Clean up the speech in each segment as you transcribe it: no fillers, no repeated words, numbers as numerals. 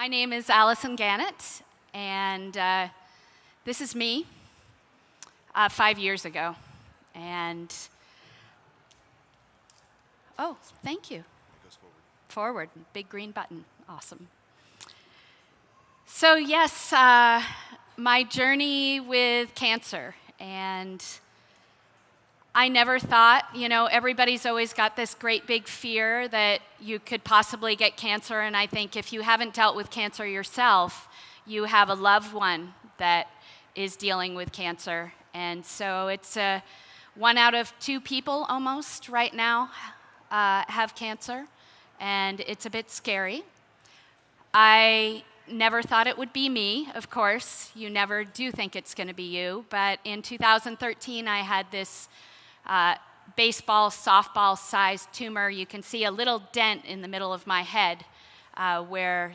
My name is Alison Gannett, and this is me 5 years ago. And, oh, thank you. It goes forward. Big green button. Awesome. So yes, my journey with cancer, and I never thought, everybody's always got this great big fear that you could possibly get cancer, and I think if you haven't dealt with cancer yourself, you have a loved one that is dealing with cancer. And so it's 1 out of 2 people almost right now have cancer, and it's a bit scary. I never thought it would be me, of course. You never do think it's going to be you, but in 2013 I had this baseball, softball-sized tumor. You can see a little dent in the middle of my head where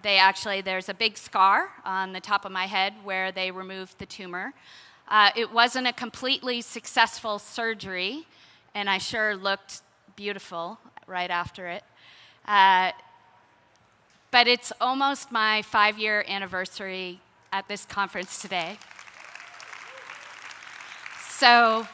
there's a big scar on the top of my head where they removed the tumor. It wasn't a completely successful surgery, and I sure looked beautiful right after it. But it's almost my 5-year anniversary at this conference today. So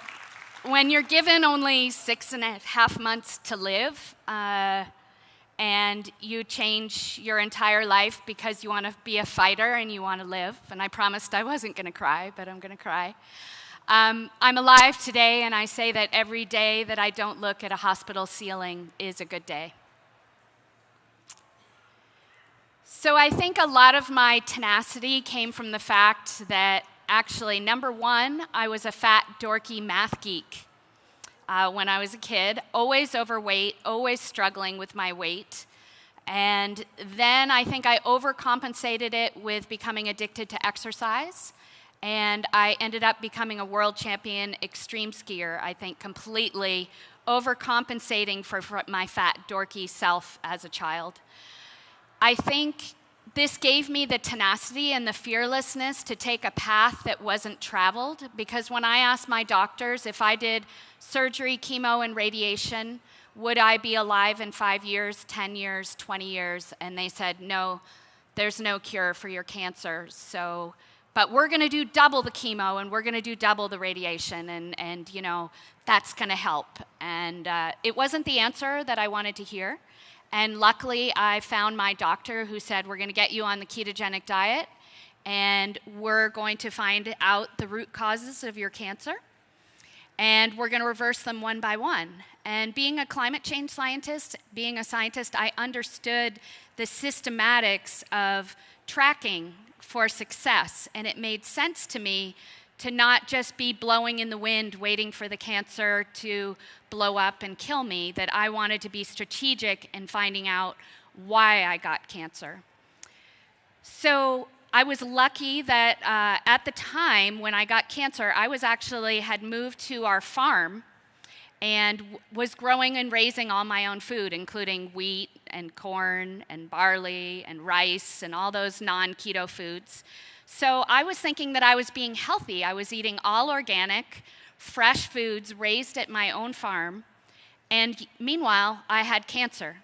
when you're given only 6.5 months to live, and you change your entire life because you want to be a fighter and you want to live, and I promised I wasn't going to cry, but I'm going to cry. I'm alive today, and I say that every day that I don't look at a hospital ceiling is a good day. So I think a lot of my tenacity came from the fact that actually, number one, I was a fat, dorky math geek when I was a kid, always overweight, always struggling with my weight. And then I think I overcompensated it with becoming addicted to exercise. And I ended up becoming a world champion extreme skier, I think completely overcompensating for my fat, dorky self as a child. I think this gave me the tenacity and the fearlessness to take a path that wasn't traveled, because when I asked my doctors if I did surgery, chemo, and radiation, would I be alive in 5 years, 10 years, 20 years? And they said, no, there's no cure for your cancer. But we're going to do double the chemo, and we're going to do double the radiation, and that's going to help. And it wasn't the answer that I wanted to hear. And luckily, I found my doctor who said, we're going to get you on the ketogenic diet, and we're going to find out the root causes of your cancer, and we're going to reverse them one by one. And being a climate change scientist, being a scientist, I understood the systematics of tracking for success, and it made sense to me to not just be blowing in the wind waiting for the cancer to blow up and kill me, that I wanted to be strategic in finding out why I got cancer. So I was lucky that at the time when I got cancer, I had moved to our farm and was growing and raising all my own food, including wheat and corn and barley and rice and all those non-keto foods. So I was thinking that I was being healthy. I was eating all organic, fresh foods raised at my own farm. And meanwhile, I had cancer.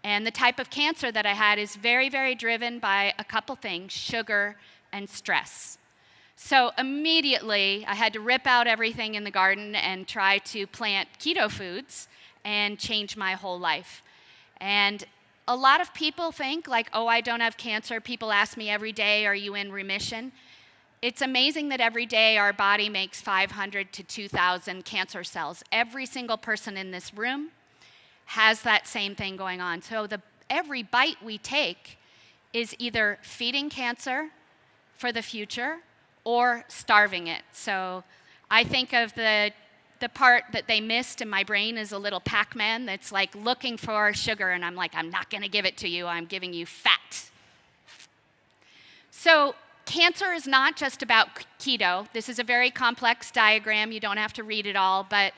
And the type of cancer that I had is very, very driven by a couple things: sugar and stress. So immediately, I had to rip out everything in the garden and try to plant keto foods and change my whole life. And a lot of people think, like, oh, I don't have cancer. People ask me every day, are you in remission? It's amazing that every day our body makes 500 to 2,000 cancer cells. Every single person in this room has that same thing going on. So every bite we take is either feeding cancer for the future or starving it. So I think of the part that they missed in my brain is a little Pac-Man that's like looking for sugar, and I'm like, I'm not going to give it to you, I'm giving you fat. So cancer is not just about keto. This is a very complex diagram. You don't have to read it all, but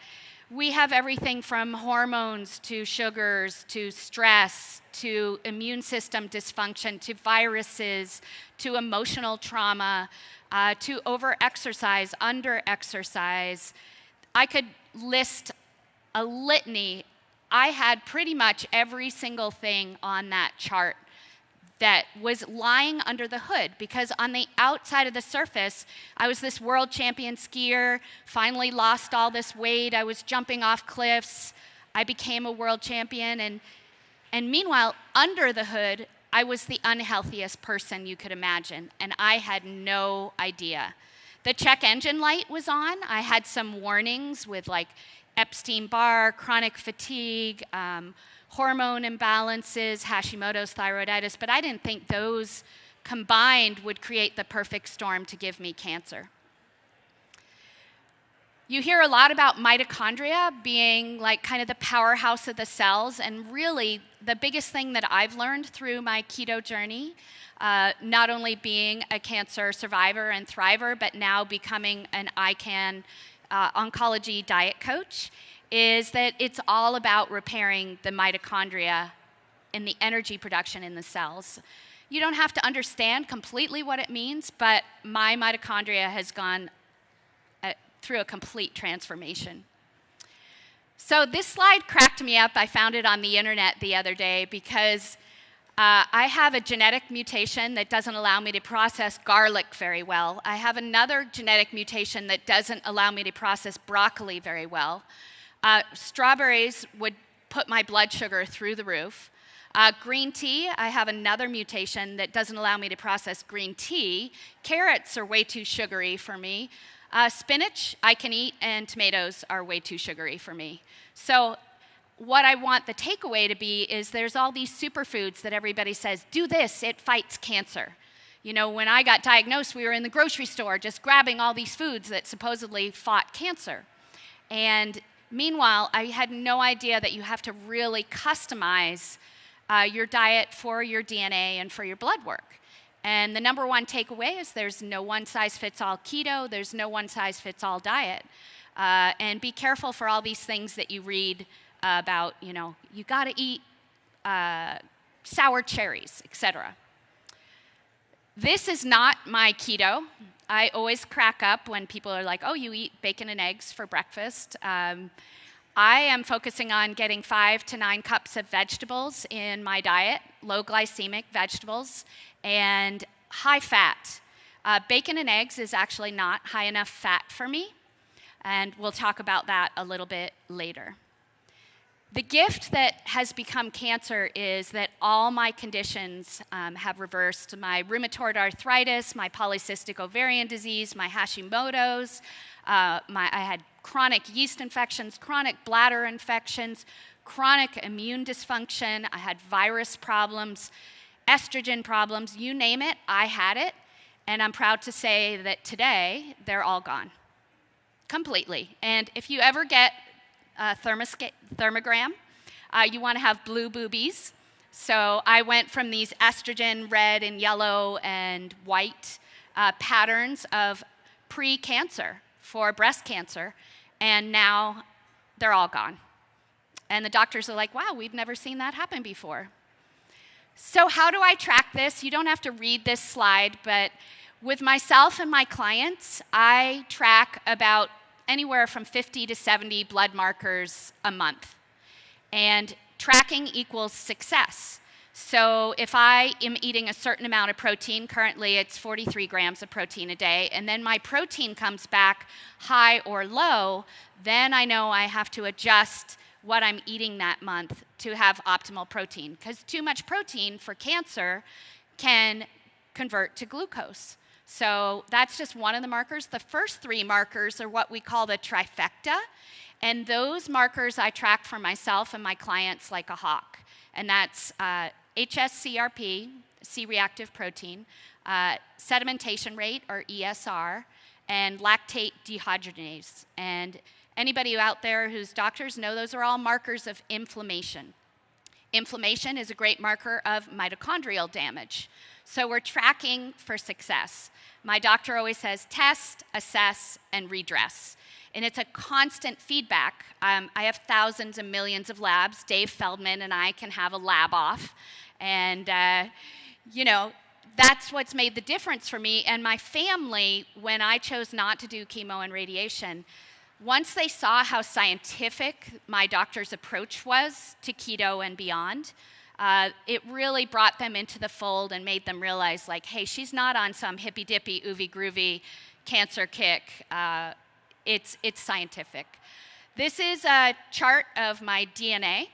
we have everything from hormones to sugars to stress to immune system dysfunction to viruses to emotional trauma to over-exercise, under-exercise. I could list a litany. I had pretty much every single thing on that chart that was lying under the hood, because on the outside of the surface, I was this world champion skier, finally lost all this weight, I was jumping off cliffs, I became a world champion, and meanwhile, under the hood, I was the unhealthiest person you could imagine, and I had no idea. The check engine light was on. I had some warnings with like Epstein-Barr, chronic fatigue, hormone imbalances, Hashimoto's thyroiditis, but I didn't think those combined would create the perfect storm to give me cancer. You hear a lot about mitochondria being like kind of the powerhouse of the cells, and really the biggest thing that I've learned through my keto journey, not only being a cancer survivor and thriver, but now becoming an ICANN oncology diet coach, is that it's all about repairing the mitochondria and the energy production in the cells. You don't have to understand completely what it means, but my mitochondria has gone through a complete transformation. So this slide cracked me up. I found it on the internet the other day because I have a genetic mutation that doesn't allow me to process garlic very well. I have another genetic mutation that doesn't allow me to process broccoli very well. Strawberries would put my blood sugar through the roof. Green tea, I have another mutation that doesn't allow me to process green tea. Carrots are way too sugary for me. Spinach, I can eat, and tomatoes are way too sugary for me. So what I want the takeaway to be is there's all these superfoods that everybody says, do this, it fights cancer. You know, when I got diagnosed, we were in the grocery store just grabbing all these foods that supposedly fought cancer. And meanwhile, I had no idea that you have to really customize your diet for your DNA and for your blood work. And the number one takeaway is there's no one-size-fits-all keto, there's no one-size-fits-all diet. And be careful for all these things that you read about, you know, you gotta eat sour cherries, etc. This is not my keto. I always crack up when people are like, oh, you eat bacon and eggs for breakfast. I am focusing on getting 5 to 9 cups of vegetables in my diet, low glycemic vegetables, and high fat. Bacon and eggs is actually not high enough fat for me, and we'll talk about that a little bit later. The gift that has become cancer is that all my conditions have reversed. My rheumatoid arthritis, my polycystic ovarian disease, my Hashimoto's, I had chronic yeast infections, chronic bladder infections, chronic immune dysfunction, I had virus problems, estrogen problems, you name it, I had it. And I'm proud to say that today, they're all gone. Completely. And if you ever get a thermogram, you want to have blue boobies. So I went from these estrogen red and yellow and white patterns of pre-cancer for breast cancer, and now they're all gone. And the doctors are like, wow, we've never seen that happen before. So how do I track this? You don't have to read this slide, but with myself and my clients, I track about anywhere from 50 to 70 blood markers a month. And tracking equals success. So if I am eating a certain amount of protein, currently it's 43 grams of protein a day, and then my protein comes back high or low, then I know I have to adjust what I'm eating that month to have optimal protein. Because too much protein for cancer can convert to glucose. So that's just one of the markers. The first 3 markers are what we call the trifecta. And those markers I track for myself and my clients like a hawk. And that's HSCRP, C-reactive protein, sedimentation rate, or ESR, and lactate dehydrogenase. And anybody out there who's doctors know those are all markers of inflammation. Inflammation is a great marker of mitochondrial damage. So we're tracking for success. My doctor always says test, assess, and redress. And it's a constant feedback. I have thousands and millions of labs. Dave Feldman and I can have a lab off. And, you know, that's what's made the difference for me. And my family, when I chose not to do chemo and radiation, once they saw how scientific my doctor's approach was to keto and beyond, it really brought them into the fold and made them realize, like, hey, she's not on some hippy-dippy, oovy-groovy cancer kick. It's scientific. This is a chart of my DNA,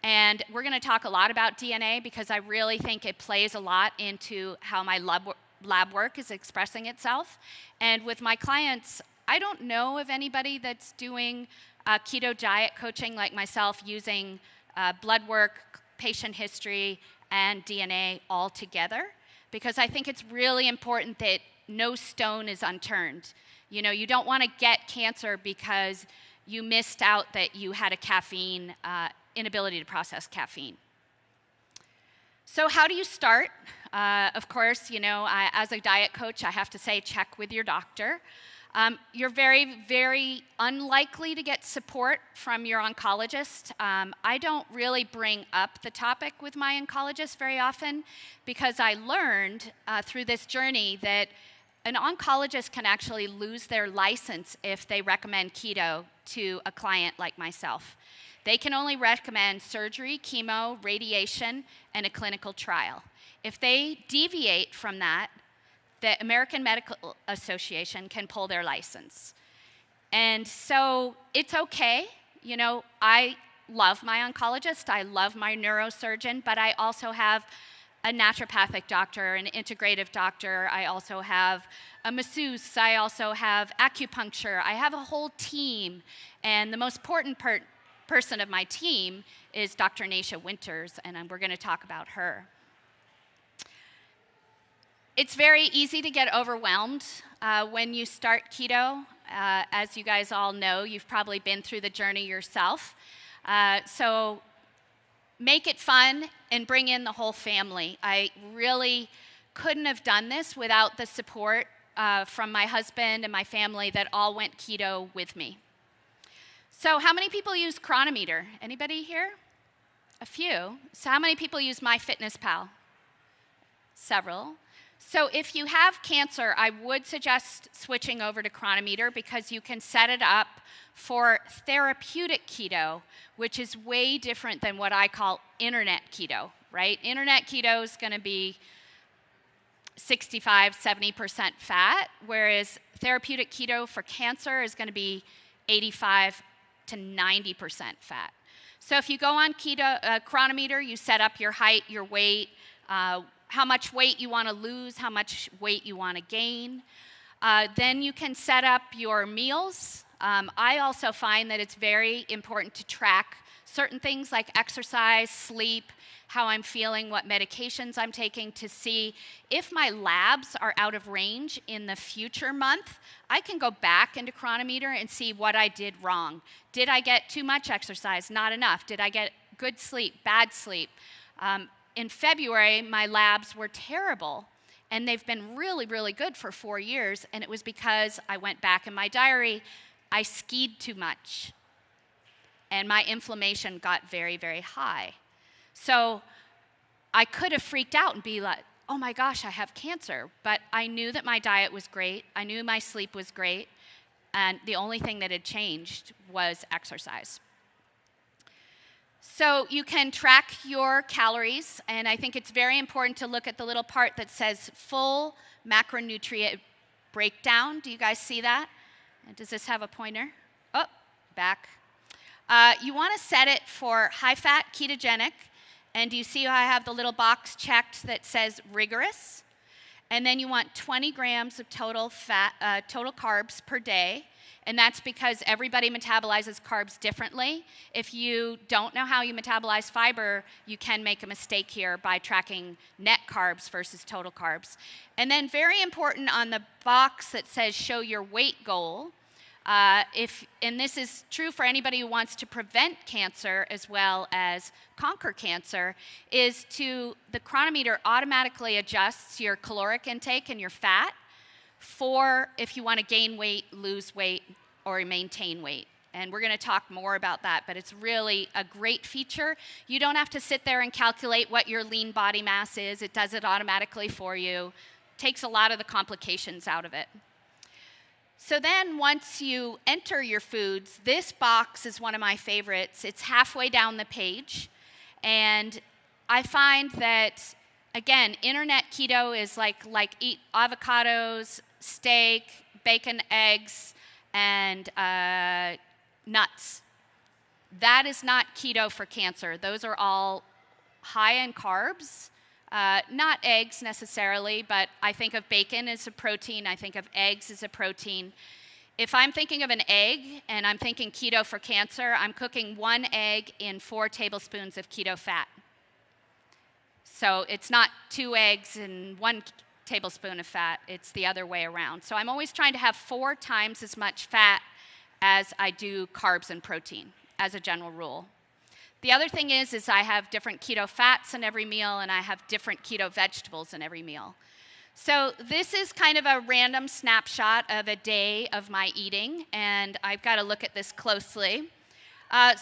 and we're going to talk a lot about DNA because I really think it plays a lot into how my lab work is expressing itself. And with my clients, I don't know of anybody that's doing keto diet coaching like myself using blood work, patient history, and DNA all together, because I think it's really important that no stone is unturned. You know, you don't want to get cancer because you missed out that you had a caffeine, inability to process caffeine. So how do you start? Of course, you know, as a diet coach, I have to say check with your doctor. You're very, very unlikely to get support from your oncologist. I don't really bring up the topic with my oncologist very often because I learned through this journey that an oncologist can actually lose their license if they recommend keto to a client like myself. They can only recommend surgery, chemo, radiation, and a clinical trial. If they deviate from that, the American Medical Association can pull their license. And so it's okay. You know, I love my oncologist, I love my neurosurgeon, but I also have a naturopathic doctor, an integrative doctor. I also have a masseuse. I also have acupuncture. I have a whole team. And the most important person of my team is Dr. Nasha Winters, and we're going to talk about her. It's very easy to get overwhelmed when you start keto. As you guys all know, you've probably been through the journey yourself. So make it fun and bring in the whole family. I really couldn't have done this without the support from my husband and my family that all went keto with me. So how many people use Chronometer? Anybody here? A few. So how many people use MyFitnessPal? Several. So if you have cancer, I would suggest switching over to Chronometer because you can set it up for therapeutic keto, which is way different than what I call internet keto, right? Internet keto is going to be 65, 70% fat, whereas therapeutic keto for cancer is going to be 85 to 90% fat. So if you go on Chronometer, you set up your height, your weight, how much weight you want to lose, how much weight you want to gain. Then you can set up your meals. I also find that it's very important to track certain things like exercise, sleep, how I'm feeling, what medications I'm taking to see if my labs are out of range in the future month. I can go back into Chronometer and see what I did wrong. Did I get too much exercise? Not enough. Did I get good sleep, bad sleep? In February, my labs were terrible, and they've been really, really good for 4 years, and it was because I went back in my diary, I skied too much, and my inflammation got very, very high. So I could have freaked out and be like, oh my gosh, I have cancer, but I knew that my diet was great, I knew my sleep was great, and the only thing that had changed was exercise. So you can track your calories, and I think it's very important to look at the little part that says full macronutrient breakdown. Do you guys see that? Does this have a pointer? Oh, back. You want to set it for high-fat ketogenic, and do you see how I have the little box checked that says rigorous? And then you want 20 grams of total carbs per day. And that's because everybody metabolizes carbs differently. If you don't know how you metabolize fiber, you can make a mistake here by tracking net carbs versus total carbs. And then very important on the box that says show your weight goal, and this is true for anybody who wants to prevent cancer as well as conquer cancer, is the Chronometer automatically adjusts your caloric intake and your fat for if you want to gain weight, lose weight, or maintain weight. And we're going to talk more about that, but it's really a great feature. You don't have to sit there and calculate what your lean body mass is. It does it automatically for you. Takes a lot of the complications out of it. So then once you enter your foods, this box is one of my favorites. It's halfway down the page, and I find that, again, internet keto is like eat avocados, steak, bacon, eggs, and nuts. That is not keto for cancer. Those are all high in carbs. Not eggs necessarily, but I think of bacon as a protein. I think of eggs as a protein. If I'm thinking of an egg and I'm thinking keto for cancer, I'm cooking 1 egg in 4 tablespoons of keto fat. So it's not 2 eggs and 1 tablespoon of fat. It's the other way around. So I'm always trying to have 4 times as much fat as I do carbs and protein, as a general rule. The other thing is I have different keto fats in every meal, and I have different keto vegetables in every meal. So this is kind of a random snapshot of a day of my eating, and I've got to look at this closely.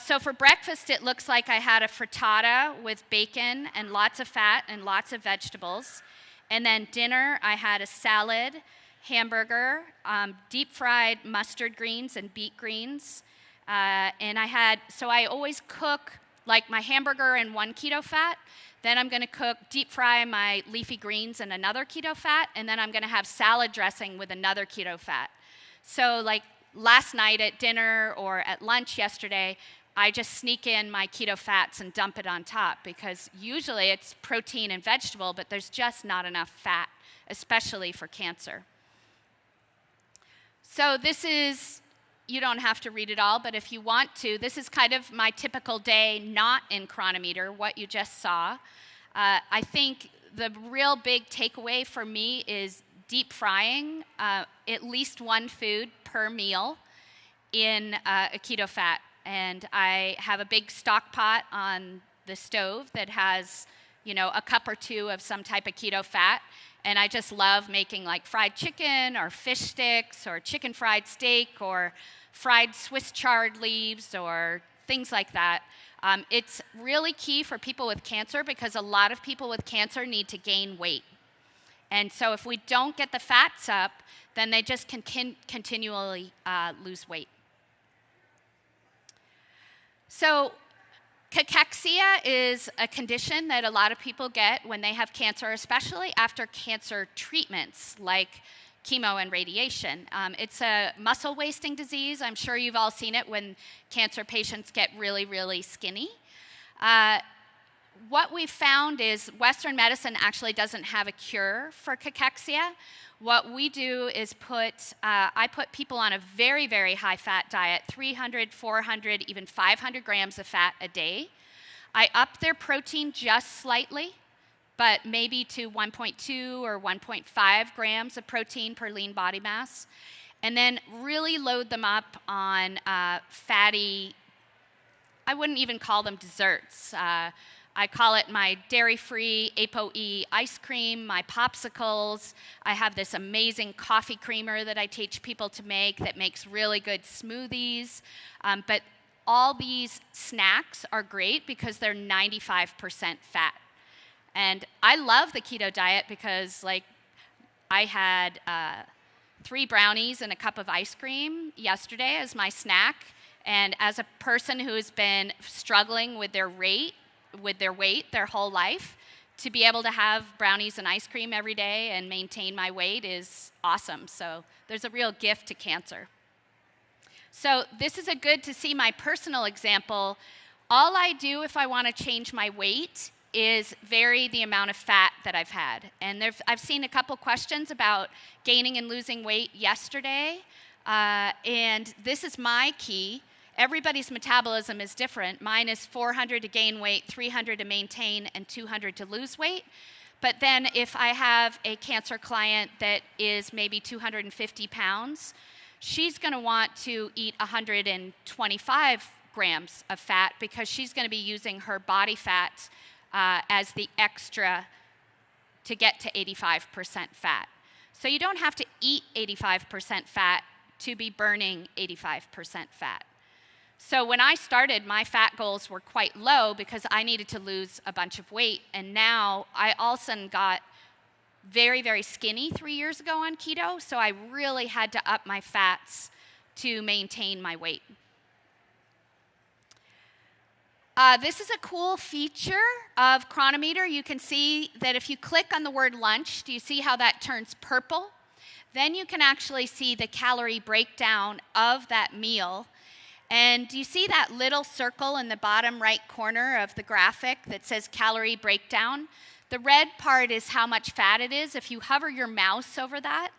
So for breakfast, it looks like I had a frittata with bacon and lots of fat and lots of vegetables. And then dinner, I had a salad, hamburger, deep-fried mustard greens and beet greens. And I always cook like my hamburger in 1 keto fat. Then I'm going to deep fry my leafy greens in another keto fat. And then I'm going to have salad dressing with another keto fat. So like last night at dinner or at lunch yesterday, I just sneak in my keto fats and dump it on top, because usually it's protein and vegetable, but there's just not enough fat, especially for cancer. So this is, you don't have to read it all, but if you want to, this is kind of my typical day, not in Chronometer, what you just saw. I think the real big takeaway for me is deep frying at least 1 food per meal in a keto fat. And I have a big stock pot on the stove that has, a cup or 2 of some type of keto fat. And I just love making like fried chicken or fish sticks or chicken fried steak or fried Swiss chard leaves or things like that. It's really key for people with cancer, because a lot of people with cancer need to gain weight. And so if we don't get the fats up, then they just continually lose weight. So cachexia is a condition that a lot of people get when they have cancer, especially after cancer treatments like chemo and radiation. It's a muscle wasting disease. I'm sure you've all seen it when cancer patients get really, really skinny. What we've found is Western medicine actually doesn't have a cure for cachexia. What we do is I put people on a very, very high fat diet, 300, 400, even 500 grams of fat a day. I up their protein just slightly, but maybe to 1.2 or 1.5 grams of protein per lean body mass, and then really load them up on fatty, I wouldn't even call them desserts. I call it my dairy-free ApoE ice cream, my popsicles. I have this amazing coffee creamer that I teach people to make that makes really good smoothies. But all these snacks are great because they're 95% fat. And I love the keto diet because, I had 3 brownies and a cup of ice cream yesterday as my snack. And as a person who has been struggling with their weight their whole life, to be able to have brownies and ice cream every day and maintain my weight is awesome. So there's a real gift to cancer. So this is a good to see my personal example. All I do if I want to change my weight is vary the amount of fat that I've had. And I've seen a couple questions about gaining and losing weight yesterday. And this is my key. Everybody's metabolism is different. Mine is 400 to gain weight, 300 to maintain, and 200 to lose weight. But then if I have a cancer client that is maybe 250 pounds, she's going to want to eat 125 grams of fat because she's going to be using her body fat as the extra to get to 85% fat. So you don't have to eat 85% fat to be burning 85% fat. So when I started, my fat goals were quite low because I needed to lose a bunch of weight. And now I all of a sudden got very, very skinny 3 years ago on keto. So I really had to up my fats to maintain my weight. This is a cool feature of Chronometer. You can see that if you click on the word lunch, do you see how that turns purple? Then you can actually see the calorie breakdown of that meal. And do you see that little circle in the bottom right corner of the graphic that says calorie breakdown? The red part is how much fat it is. If you hover your mouse over that,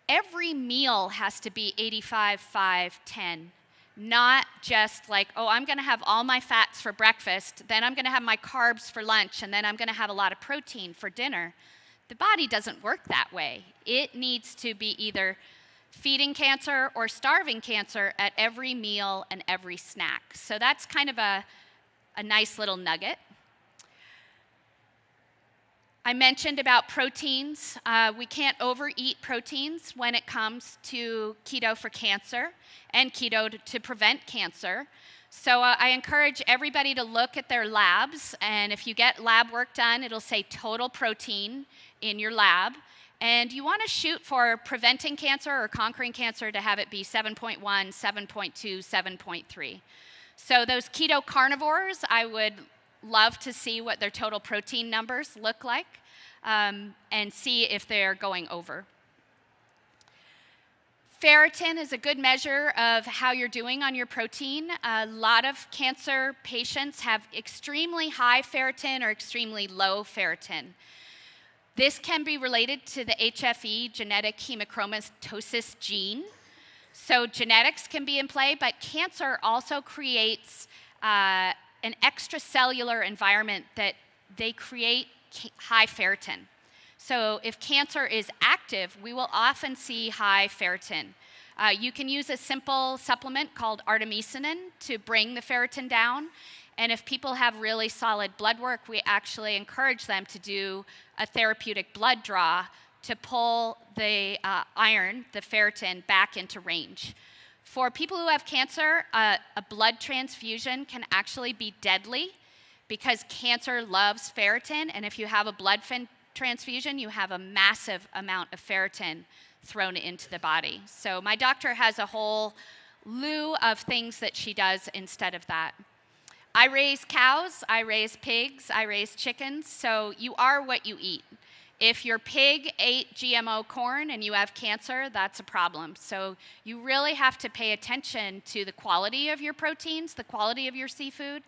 every meal has to be 85, 5, 10. Not just like, oh, I'm going to have all my fats for breakfast, then I'm going to have my carbs for lunch, and then I'm going to have a lot of protein for dinner. The body doesn't work that way. It needs to be either feeding cancer or starving cancer at every meal and every snack. So that's kind of a nice little nugget. I mentioned about proteins. We can't overeat proteins when it comes to keto for cancer and keto to prevent cancer. So I encourage everybody to look at their labs, and if you get lab work done, it'll say total protein in your lab. And you want to shoot for preventing cancer or conquering cancer to have it be 7.1, 7.2, 7.3. So those keto carnivores, I would love to see what their total protein numbers look like and see if they're going over. Ferritin is a good measure of how you're doing on your protein. A lot of cancer patients have extremely high ferritin or extremely low ferritin. This can be related to the HFE, genetic hemochromatosis gene. So genetics can be in play, but cancer also creates an extracellular environment that they create high ferritin. So if cancer is active, we will often see high ferritin. You can use a simple supplement called artemisinin to bring the ferritin down. And if people have really solid blood work, we actually encourage them to do a therapeutic blood draw to pull the iron, the ferritin, back into range. For people who have cancer, a blood transfusion can actually be deadly because cancer loves ferritin, and if you have a blood transfusion, you have a massive amount of ferritin thrown into the body. So my doctor has a whole slew of things that she does instead of that. I raise cows, I raise pigs, I raise chickens, so you are what you eat. If your pig ate GMO corn and you have cancer, that's a problem. So you really have to pay attention to the quality of your proteins, the quality of your seafood.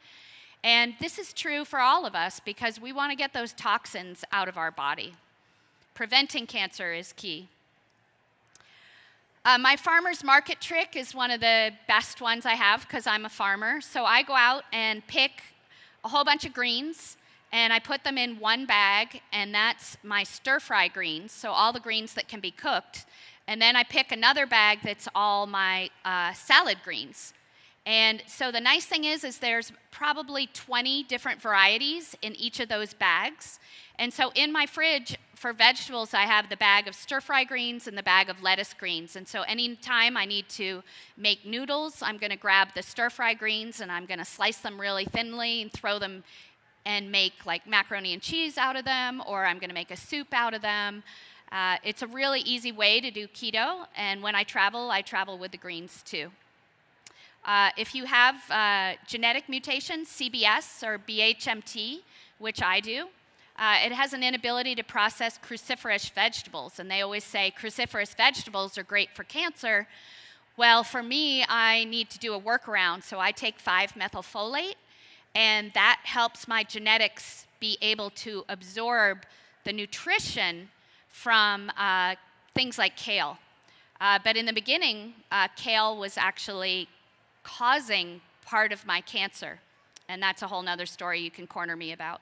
And this is true for all of us because we want to get those toxins out of our body. Preventing cancer is key. My farmer's market trick is one of the best ones I have because I'm a farmer. So I go out and pick a whole bunch of greens, and I put them in one bag, and that's my stir-fry greens, so all the greens that can be cooked. And then I pick another bag that's all my salad greens. And so the nice thing is there's probably 20 different varieties in each of those bags. And so in my fridge, for vegetables, I have the bag of stir-fry greens and the bag of lettuce greens. And so anytime I need to make noodles, I'm going to grab the stir-fry greens and I'm going to slice them really thinly and throw them and make like macaroni and cheese out of them, or I'm going to make a soup out of them. It's a really easy way to do keto, and when I travel with the greens too. If you have genetic mutations, CBS or BHMT, which I do, it has an inability to process cruciferous vegetables, and they always say cruciferous vegetables are great for cancer. Well, for me, I need to do a workaround, so I take 5-methylfolate, and that helps my genetics be able to absorb the nutrition from things like kale. But in the beginning, kale was actually causing part of my cancer, and that's a whole nother story you can corner me about.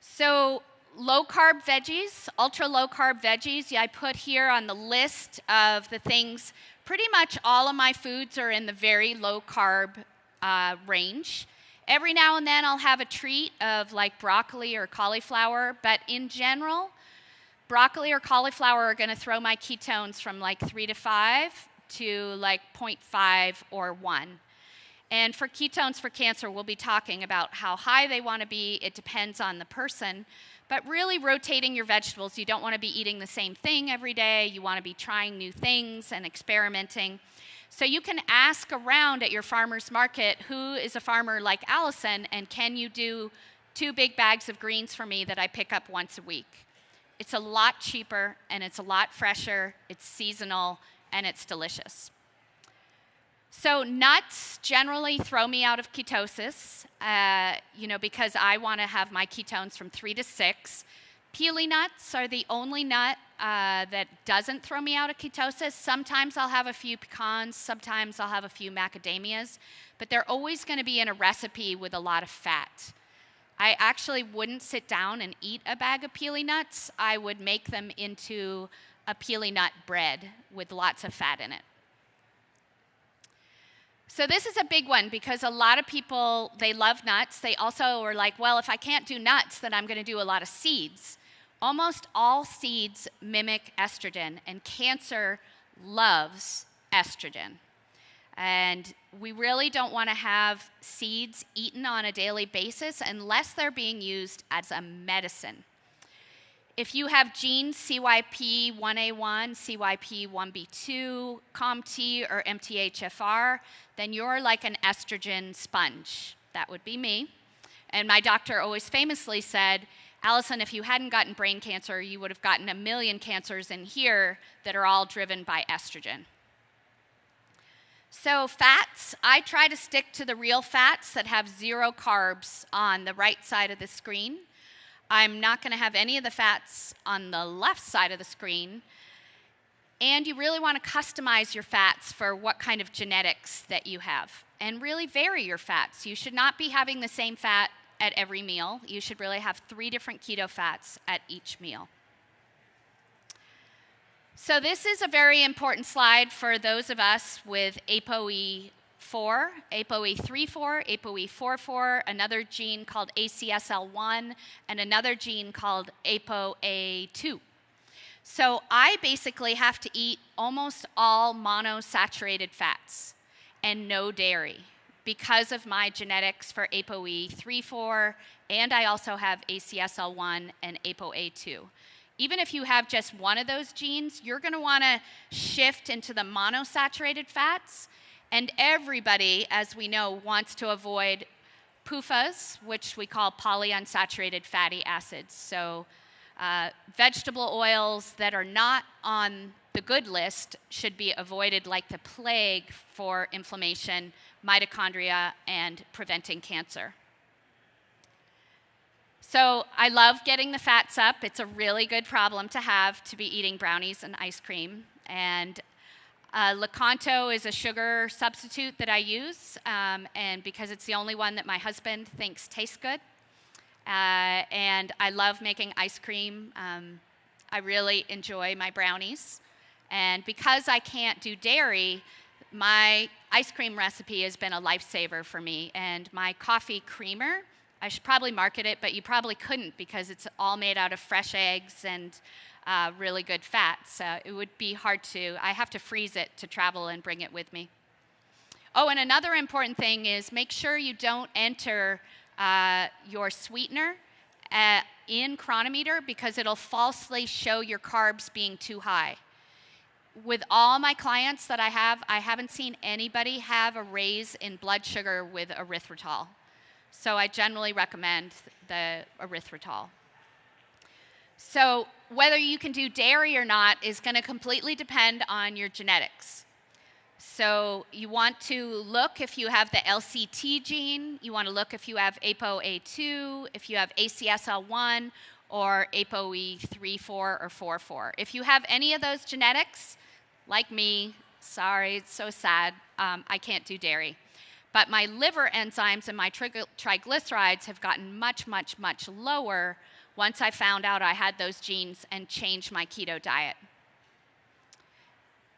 So low-carb veggies, ultra-low-carb veggies, I put here on the list of the things. Pretty much all of my foods are in the very low-carb range. Every now and then I'll have a treat of like broccoli or cauliflower, but in general, broccoli or cauliflower are going to throw my ketones from like 3 to 5 to like 0.5 or 1. And for ketones for cancer, we'll be talking about how high they want to be. It depends on the person. But really rotating your vegetables. You don't want to be eating the same thing every day. You want to be trying new things and experimenting. So you can ask around at your farmer's market, who is a farmer like Allison, and can you do 2 big bags of greens for me that I pick up once a week? It's a lot cheaper, and it's a lot fresher, it's seasonal, and it's delicious. So nuts generally throw me out of ketosis, because I want to have my ketones from 3 to 6. Peely nuts are the only nut that doesn't throw me out of ketosis. Sometimes I'll have a few pecans, sometimes I'll have a few macadamias, but they're always going to be in a recipe with a lot of fat. I actually wouldn't sit down and eat a bag of peely nuts. I would make them into a peely nut bread with lots of fat in it. So this is a big one because a lot of people, they love nuts. They also are like, well, if I can't do nuts, then I'm going to do a lot of seeds. Almost all seeds mimic estrogen, and cancer loves estrogen. And we really don't want to have seeds eaten on a daily basis unless they're being used as a medicine. If you have genes CYP1A1, CYP1B2, COMT, or MTHFR, then you're like an estrogen sponge. That would be me. And my doctor always famously said, Allison, if you hadn't gotten brain cancer, you would have gotten 1 million cancers in here that are all driven by estrogen. So fats, I try to stick to the real fats that have 0 carbs on the right side of the screen. I'm not going to have any of the fats on the left side of the screen. And you really want to customize your fats for what kind of genetics that you have. And really vary your fats. You should not be having the same fat at every meal. You should really have 3 different keto fats at each meal. So this is a very important slide for those of us with ApoE4, ApoE34, ApoE44, another gene called ACSL1, and another gene called ApoA2. So I basically have to eat almost all monosaturated fats and no dairy because of my genetics for ApoE34, and I also have ACSL1 and ApoA2. Even if you have just one of those genes, you're going to want to shift into the monosaturated fats. And everybody, as we know, wants to avoid PUFAs, which we call polyunsaturated fatty acids. So vegetable oils that are not on the good list should be avoided like the plague for inflammation, mitochondria, and preventing cancer. So I love getting the fats up. It's a really good problem to have, to be eating brownies and ice cream. And Lecanto is a sugar substitute that I use, and because it's the only one that my husband thinks tastes good. And I love making ice cream. I really enjoy my brownies. And because I can't do dairy, my ice cream recipe has been a lifesaver for me. And my coffee creamer, I should probably market it, but you probably couldn't because it's all made out of fresh eggs and really good fats. It would be hard to, I have to freeze it to travel and bring it with me. Oh, and another important thing is make sure you don't enter your sweetener in Chronometer because it'll falsely show your carbs being too high. With all my clients that I haven't seen anybody have a raise in blood sugar with erythritol. So I generally recommend the erythritol. So whether you can do dairy or not is going to completely depend on your genetics. So you want to look if you have the LCT gene, you want to look if you have ApoA2, if you have ACSL1, or ApoE34 or 44. If you have any of those genetics, like me, sorry, it's so sad, I can't do dairy. But my liver enzymes and my triglycerides have gotten much, much, much lower once I found out I had those genes and changed my keto diet.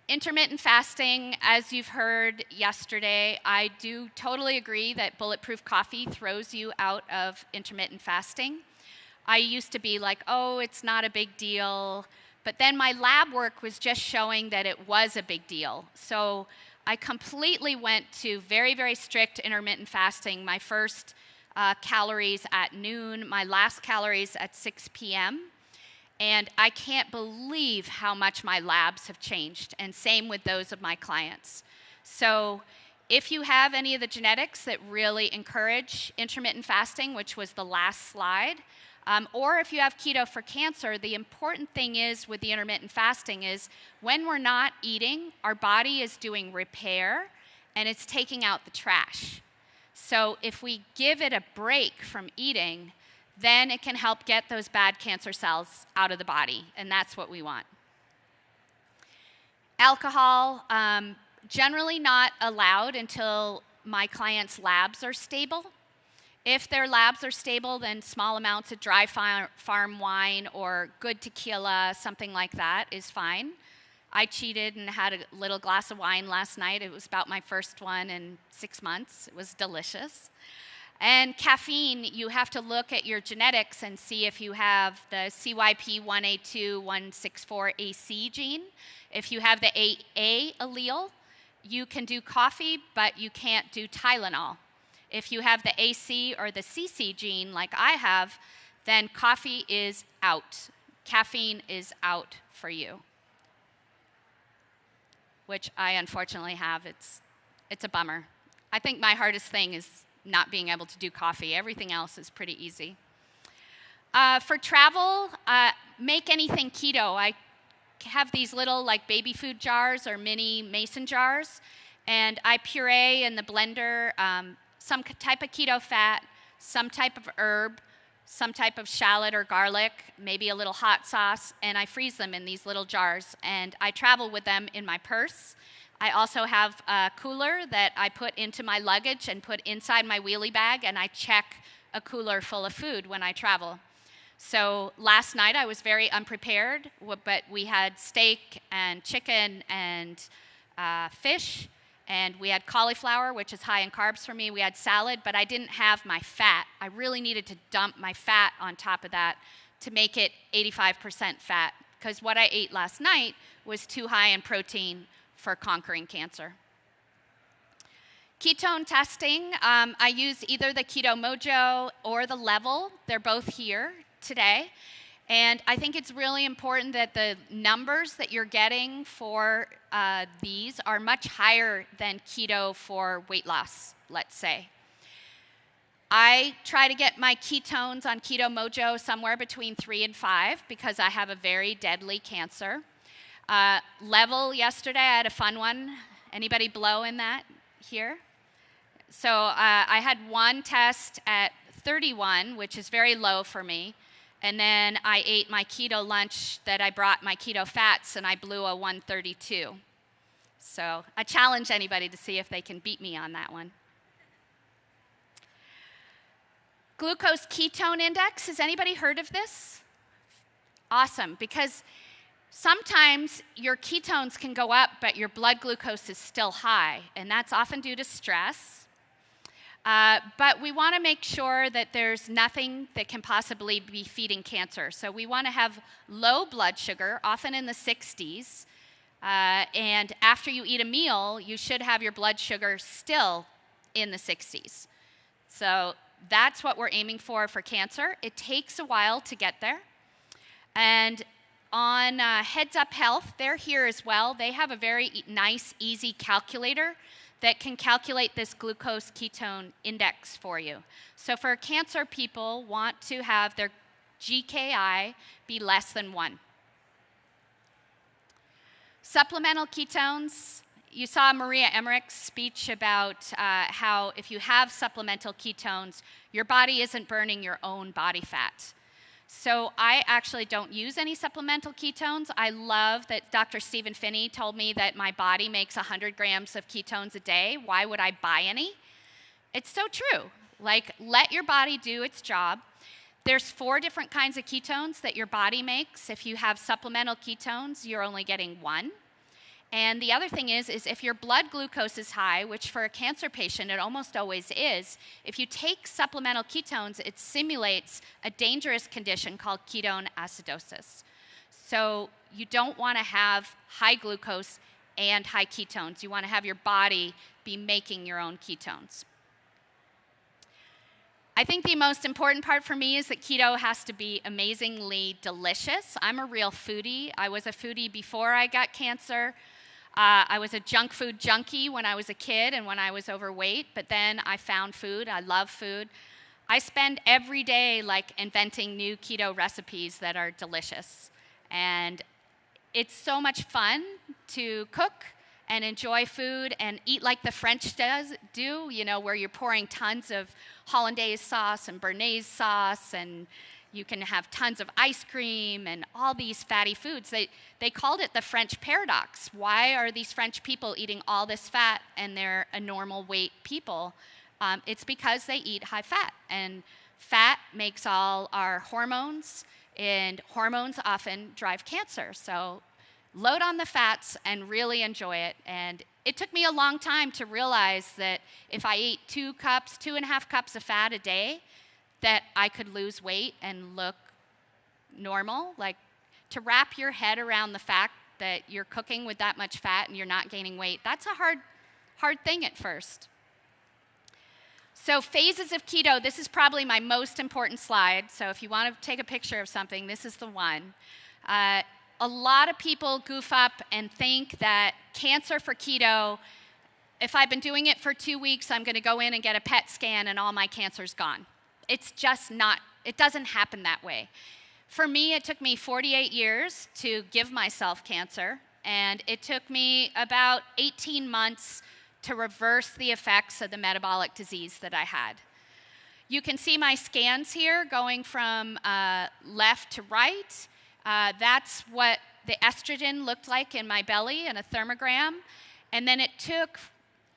Intermittent fasting, as you've heard yesterday, I do totally agree that bulletproof coffee throws you out of intermittent fasting. I used to be like, oh, it's not a big deal. But then my lab work was just showing that it was a big deal. So I completely went to very, very strict intermittent fasting. My first calories at noon, my last calories at 6 p.m. And I can't believe how much my labs have changed, and same with those of my clients. So if you have any of the genetics that really encourage intermittent fasting, which was the last slide, or if you have keto for cancer, the important thing is with the intermittent fasting is when we're not eating, our body is doing repair and it's taking out the trash. So if we give it a break from eating, then it can help get those bad cancer cells out of the body, and that's what we want. Alcohol, generally not allowed until my clients' labs are stable. If their labs are stable, then small amounts of dry farm wine or good tequila, something like that, is fine. I cheated and had a little glass of wine last night. It was about my first one in 6 months. It was delicious. And caffeine, you have to look at your genetics and see if you have the CYP1A2-164AC gene. If you have the AA allele, you can do coffee, but you can't do Tylenol. If you have the AC or the CC gene, like I have, then coffee is out. Caffeine is out for you, which I unfortunately have. It's a bummer. I think my hardest thing is not being able to do coffee. Everything else is pretty easy. For travel, make anything keto. I have these little like baby food jars or mini mason jars, and I puree in the blender some type of keto fat, some type of herb, some type of shallot or garlic, maybe a little hot sauce, and I freeze them in these little jars, and I travel with them in my purse. I also have a cooler that I put into my luggage and put inside my wheelie bag, and I check a cooler full of food when I travel. So last night I was very unprepared, but we had steak and chicken and fish, and we had cauliflower, which is high in carbs for me. We had salad, but I didn't have my fat. I really needed to dump my fat on top of that to make it 85% fat, because what I ate last night was too high in protein for conquering cancer. Ketone testing, I use either the Keto Mojo or the Level. They're both here today. And I think it's really important that the numbers that you're getting for these are much higher than keto for weight loss, let's say. I try to get my ketones on Keto Mojo somewhere between 3 and 5 because I have a very deadly cancer. Level yesterday, I had a fun one. Anybody blow in that here? So I had one test at 31, which is very low for me. And then I ate my keto lunch that I brought my keto fats, and I blew a 132. So I challenge anybody to see if they can beat me on that one. Glucose ketone index, has anybody heard of this? Awesome, because sometimes your ketones can go up, but your blood glucose is still high, and that's often due to stress. But we want to make sure that there's nothing that can possibly be feeding cancer. So we want to have low blood sugar, often in the 60s, and after you eat a meal, you should have your blood sugar still in the 60s. So that's what we're aiming for cancer. It takes a while to get there. And on Heads Up Health, they're here as well. They have a very nice, easy calculator that can calculate this glucose ketone index for you. So for cancer people, want to have their GKI be less than 1. Supplemental ketones, you saw Maria Emmerich's speech about how if you have supplemental ketones, your body isn't burning your own body fat. So I actually don't use any supplemental ketones. I love that Dr. Stephen Phinney told me that my body makes 100 grams of ketones a day. Why would I buy any? It's so true. Like, let your body do its job. There's 4 different kinds of ketones that your body makes. If you have supplemental ketones, you're only getting 1. And the other thing is if your blood glucose is high, which for a cancer patient it almost always is, if you take supplemental ketones, it simulates a dangerous condition called ketone acidosis. So you don't want to have high glucose and high ketones. You want to have your body be making your own ketones. I think the most important part for me is that keto has to be amazingly delicious. I'm a real foodie. I was a foodie before I got cancer. I was a junk food junkie when I was a kid and when I was overweight, but then I found food. I love food. I spend every day like inventing new keto recipes that are delicious. And it's so much fun to cook and enjoy food and eat like the French do, you know, where you're pouring tons of hollandaise sauce and béarnaise sauce, and you can have tons of ice cream and all these fatty foods. They called it the French paradox. Why are these French people eating all this fat and they're a normal weight people? It's because they eat high fat, and fat makes all our hormones, and hormones often drive cancer. So load on the fats and really enjoy it. And it took me a long time to realize that if I ate 2.5 cups of fat a day, that I could lose weight and look normal. Like, to wrap your head around the fact that you're cooking with that much fat and you're not gaining weight, that's a hard thing at first. So phases of keto, this is probably my most important slide. So if you want to take a picture of something, this is the one. A lot of people goof up and think that cancer for keto, if I've been doing it for 2 weeks, I'm going to go in and get a PET scan and all my cancer's gone. It's just not, it doesn't happen that way. For me, it took me 48 years to give myself cancer, and it took me about 18 months to reverse the effects of the metabolic disease that I had. You can see my scans here going from left to right. That's what the estrogen looked like in my belly in a thermogram. And then it took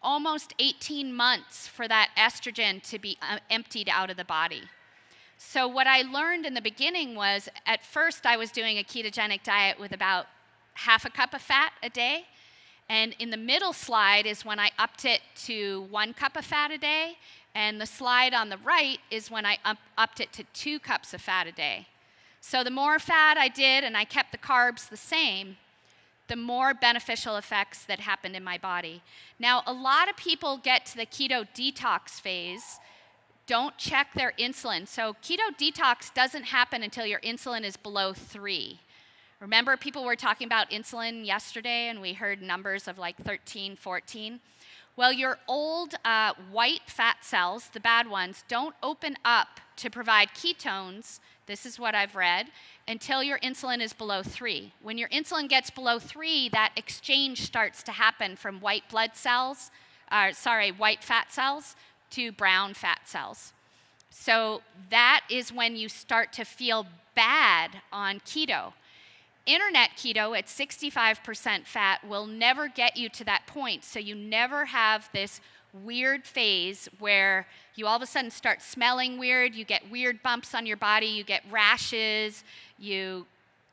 almost 18 months for that estrogen to be emptied out of the body. So what I learned in the beginning was, at first I was doing a ketogenic diet with about 1/2 cup of fat a day. And in the middle slide is when I upped it to 1 cup of fat a day. And the slide on the right is when I upped it to 2 cups of fat a day. So the more fat I did and I kept the carbs the same, the more beneficial effects that happened in my body. Now, a lot of people get to the keto detox phase, don't check their insulin. So keto detox doesn't happen until your insulin is below 3. Remember, people were talking about insulin yesterday, and we heard numbers of like 13, 14. Well, your old white fat cells, the bad ones, don't open up to provide ketones, this is what I've read, until your insulin is below 3. When your insulin gets below 3, that exchange starts to happen from white fat cells to brown fat cells. So that is when you start to feel bad on keto. Internet keto at 65% fat will never get you to that point, so you never have this weird phase where you all of a sudden start smelling weird, you get weird bumps on your body, you get rashes, you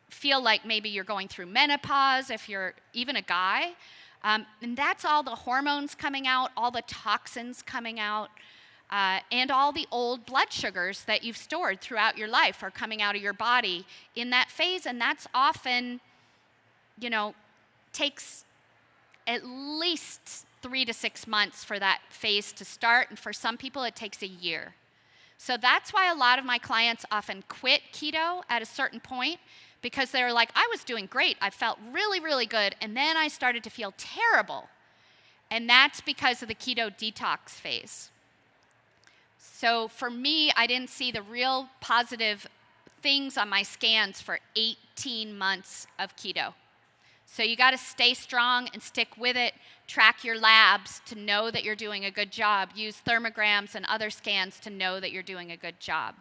feel like maybe you're going through menopause if you're even a guy. And that's all the hormones coming out, all the toxins coming out, and all the old blood sugars that you've stored throughout your life are coming out of your body in that phase. And that's often, takes at least 3 to 6 months for that phase to start. And for some people, it takes a year. So that's why a lot of my clients often quit keto at a certain point, because they're like, I was doing great. I felt really, really good. And then I started to feel terrible. And that's because of the keto detox phase. So for me, I didn't see the real positive things on my scans for 18 months of keto. So you got to stay strong and stick with it. Track your labs to know that you're doing a good job. Use thermograms and other scans to know that you're doing a good job.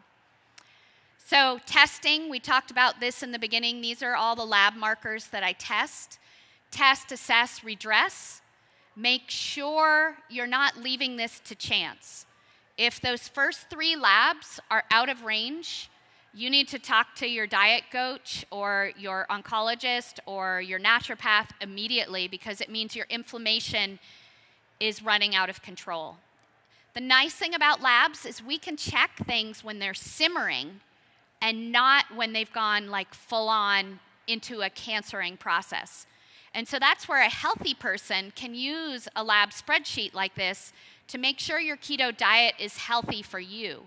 So testing, we talked about this in the beginning. These are all the lab markers that I test. Test, assess, redress. Make sure you're not leaving this to chance. If those first 3 labs are out of range, you need to talk to your diet coach or your oncologist or your naturopath immediately, because it means your inflammation is running out of control. The nice thing about labs is we can check things when they're simmering and not when they've gone like full on into a cancering process. And so that's where a healthy person can use a lab spreadsheet like this to make sure your keto diet is healthy for you,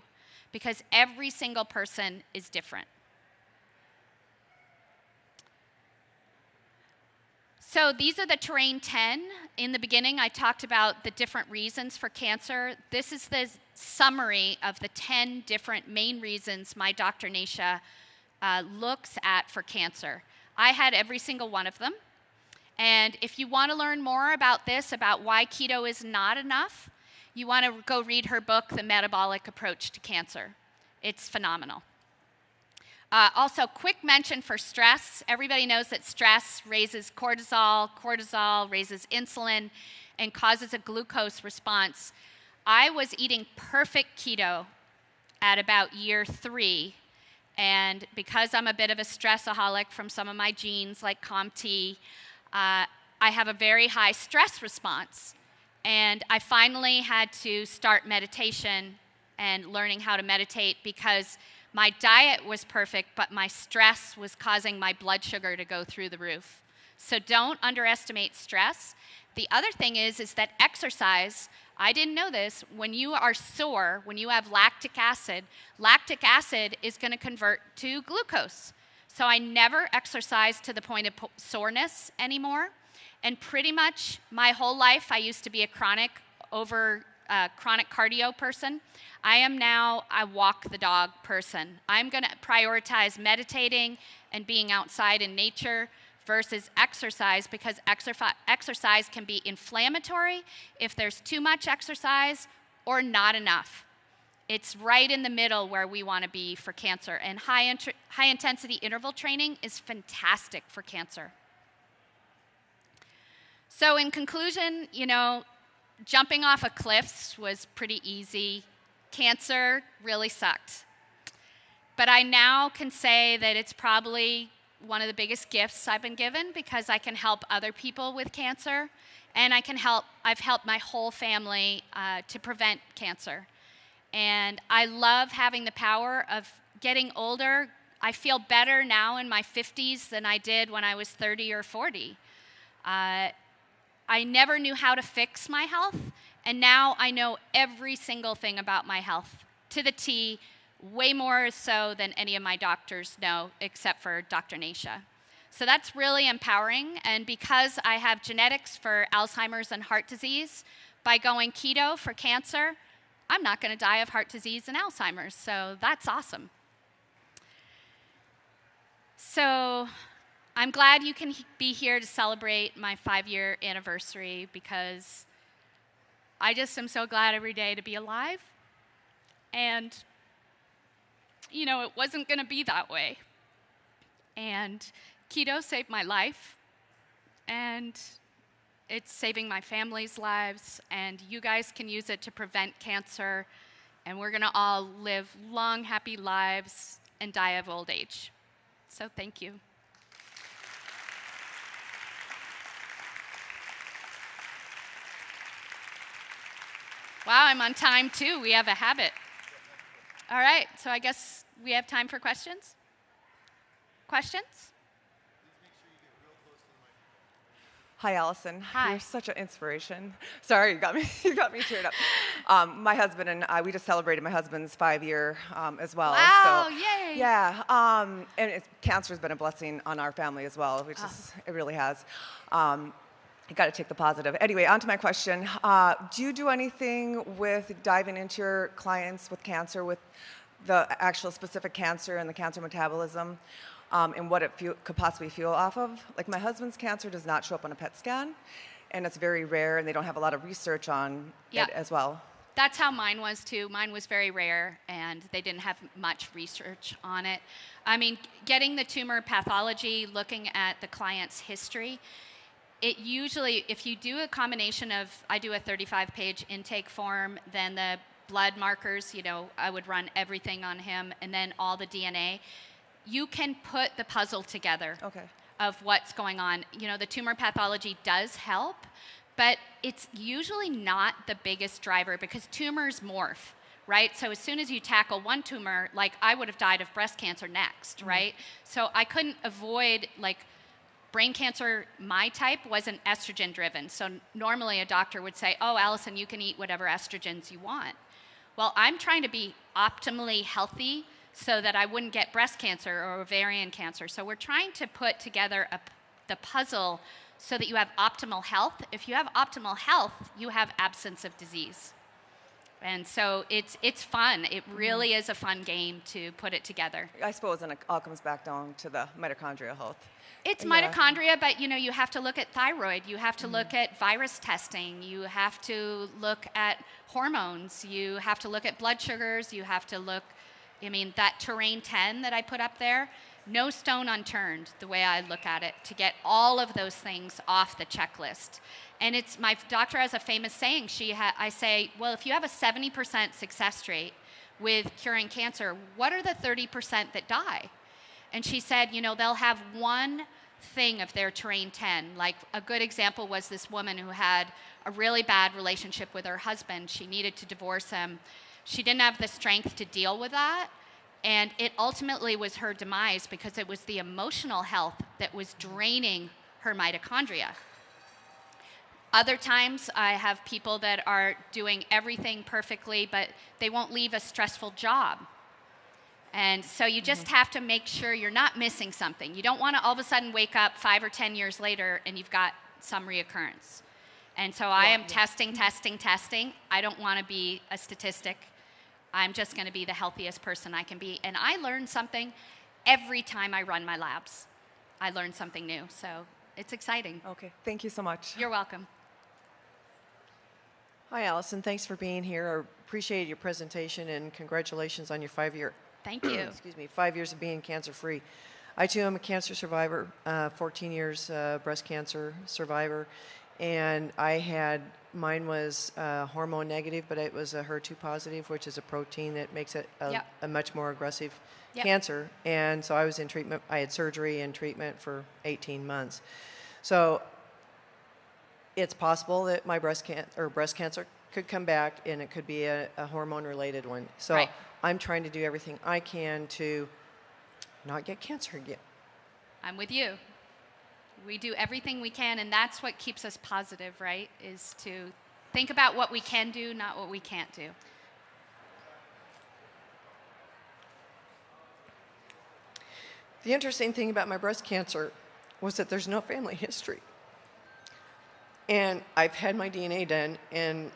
because every single person is different. So these are the terrain 10. In the beginning, I talked about the different reasons for cancer. This is the summary of the 10 different main reasons my Dr. Nasha looks at for cancer. I had every single one of them. And if you want to learn more about this, about why keto is not enough, you want to go read her book, The Metabolic Approach to Cancer. It's phenomenal. Also, quick mention for stress. Everybody knows that stress raises cortisol, cortisol raises insulin, and causes a glucose response. I was eating perfect keto at about year 3, and because I'm a bit of a stressaholic from some of my genes, like COMT, I have a very high stress response. And I finally had to start meditation and learning how to meditate because my diet was perfect, but my stress was causing my blood sugar to go through the roof. So don't underestimate stress. The other thing is that exercise, I didn't know this, when you are sore, when you have lactic acid is going to convert to glucose. So I never exercised to the point of soreness anymore. And pretty much my whole life, I used to be a chronic cardio person. I am now a walk the dog person. I'm going to prioritize meditating and being outside in nature versus exercise because exercise can be inflammatory if there's too much exercise or not enough. It's right in the middle where we want to be for cancer. And high intensity interval training is fantastic for cancer. So in conclusion, jumping off of cliffs was pretty easy. Cancer really sucked. But I now can say that it's probably one of the biggest gifts I've been given because I can help other people with cancer, and I've helped my whole family to prevent cancer. And I love having the power of getting older. I feel better now in my 50s than I did when I was 30 or 40. I never knew how to fix my health, and now I know every single thing about my health to the T, way more so than any of my doctors know, except for Dr. Nasha. So that's really empowering, and because I have genetics for Alzheimer's and heart disease, by going keto for cancer, I'm not going to die of heart disease and Alzheimer's, so that's awesome. So I'm glad you can be here to celebrate my 5-year anniversary because I just am so glad every day to be alive. And, it wasn't going to be that way. And keto saved my life, and it's saving my family's lives, and you guys can use it to prevent cancer, and we're going to all live long, happy lives and die of old age. So thank you. Wow, I'm on time too. We have a habit. All right, so I guess we have time for questions? Questions? Hi, Allison. Hi. You're such an inspiration. Sorry, you got me teared up. My husband and I, we just celebrated my husband's 5-year as well. Wow, so, yay. Yeah, and cancer's been a blessing on our family as well, which is, it really has. You got to take the positive. Anyway, on to my question. Do you do anything with diving into your clients with cancer, with the actual specific cancer and the cancer metabolism, and what it could possibly fuel off of? Like my husband's cancer does not show up on a PET scan, and it's very rare, and they don't have a lot of research on it as well. That's how mine was too. Mine was very rare, and they didn't have much research on it. I mean, getting the tumor pathology, looking at the client's history, it usually, if you do a combination of, I do a 35-page intake form, then the blood markers, I would run everything on him, and then all the DNA, you can put the puzzle together of what's going on. The tumor pathology does help, but it's usually not the biggest driver because tumors morph, right? So as soon as you tackle one tumor, like I would have died of breast cancer next, right? So I couldn't avoid, brain cancer, my type, wasn't estrogen driven. So normally a doctor would say, oh, Allison, you can eat whatever estrogens you want. Well, I'm trying to be optimally healthy so that I wouldn't get breast cancer or ovarian cancer. So we're trying to put together the puzzle so that you have optimal health. If you have optimal health, you have absence of disease. And so it's fun. It really is a fun game to put it together. I suppose, and it all comes back down to the mitochondria health. It's mitochondria, but you have to look at thyroid. You have to look at virus testing. You have to look at hormones. You have to look at blood sugars. You have to look, that terrain 10 that I put up there, no stone unturned, the way I look at it, to get all of those things off the checklist. And my doctor has a famous saying. I say, well, if you have a 70% success rate with curing cancer, what are the 30% that die? And she said, they'll have one thing of their terrain 10. Like a good example was this woman who had a really bad relationship with her husband. She needed to divorce him. She didn't have the strength to deal with that. And it ultimately was her demise because it was the emotional health that was draining her mitochondria. Other times, I have people that are doing everything perfectly, but they won't leave a stressful job. And so you just have to make sure you're not missing something. You don't want to all of a sudden wake up 5 or 10 years later and you've got some reoccurrence. And so I am testing. I don't want to be a statistic. I'm just going to be the healthiest person I can be. And I learn something every time I run my labs. I learn something new. So it's exciting. Okay, thank you so much. You're welcome. Hi, Alison. Thanks for being here. I appreciate your presentation and congratulations on your 5-year. Thank you. 5 years of being cancer-free. I too am a cancer survivor, 14 years breast cancer survivor, and mine was hormone negative, but it was a HER2 positive, which is a protein that makes it a much more aggressive cancer. And so I was in treatment. I had surgery and treatment for 18 months. So it's possible that my breast cancer could come back, and it could be a hormone-related one. So I'm trying to do everything I can to not get cancer again. I'm with you. We do everything we can, and that's what keeps us positive, right? Is to think about what we can do, not what we can't do. The interesting thing about my breast cancer was that there's no family history. And I've had my DNA done, and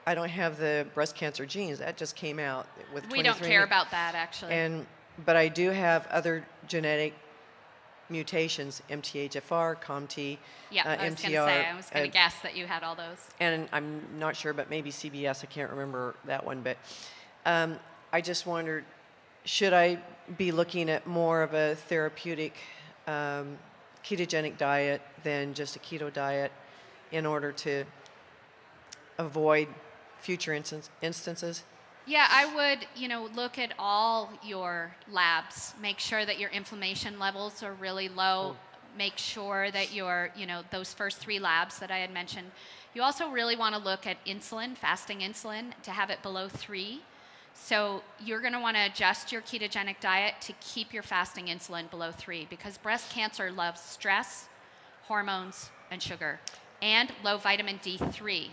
I don't have the breast cancer genes. That just came out with 23andMe. We don't care about that, actually. But I do have other genetic mutations, MTHFR, COMT, MTR. I was going to guess that you had all those. And I'm not sure, but maybe CBS. I can't remember that one. But I just wondered, should I be looking at more of a therapeutic ketogenic diet than just a keto diet in order to avoid future instances? Yeah, I would, look at all your labs. Make sure that your inflammation levels are really low. Make sure that your, those first 3 labs that I had mentioned. You also really want to look at insulin, fasting insulin, to have it below 3. So you're going to want to adjust your ketogenic diet to keep your fasting insulin below 3, because breast cancer loves stress, hormones, and sugar, and low vitamin D3.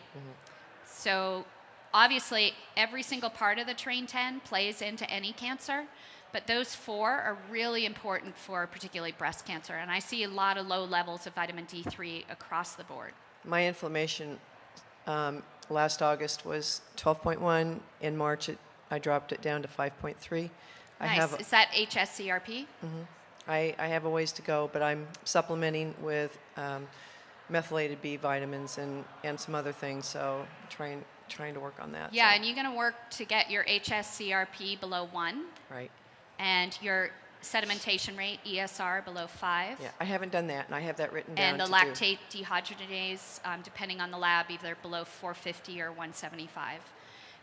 So obviously, every single part of the terrain 10 plays into any cancer, but those 4 are really important for particularly breast cancer. And I see a lot of low levels of vitamin D3 across the board. My inflammation last August was 12.1. In March, I dropped it down to 5.3. Nice. Is that HSCRP? I have a ways to go, but I'm supplementing with methylated B vitamins and some other things, so trying to work on that. Yeah, and you're going to work to get your HSCRP below 1. Right. And your sedimentation rate, ESR, below 5. Yeah, I haven't done that, and I have that written down. And the lactate dehydrogenase, depending on the lab, either below 450 or 175.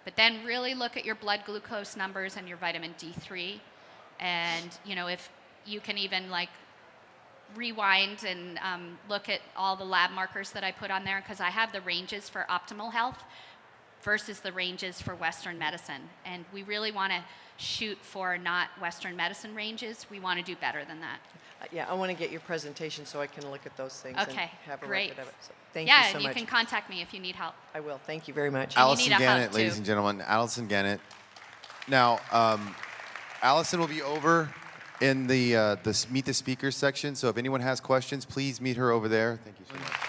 But then really look at your blood glucose numbers and your vitamin D3. And, if you can even rewind and look at all the lab markers that I put on there, because I have the ranges for optimal health versus the ranges for Western medicine. And we really want to shoot for not Western medicine ranges. We want to do better than that. Yeah, I want to get your presentation so I can look at those things and have a record of it. So thank you so much. Yeah, and you can contact me if you need help. I will. Thank you very much. Alison Gannett, ladies and gentlemen. Alison Gannett. Now, Alison will be over in the Meet the Speakers section. So if anyone has questions, please meet her over there. Thank you so much.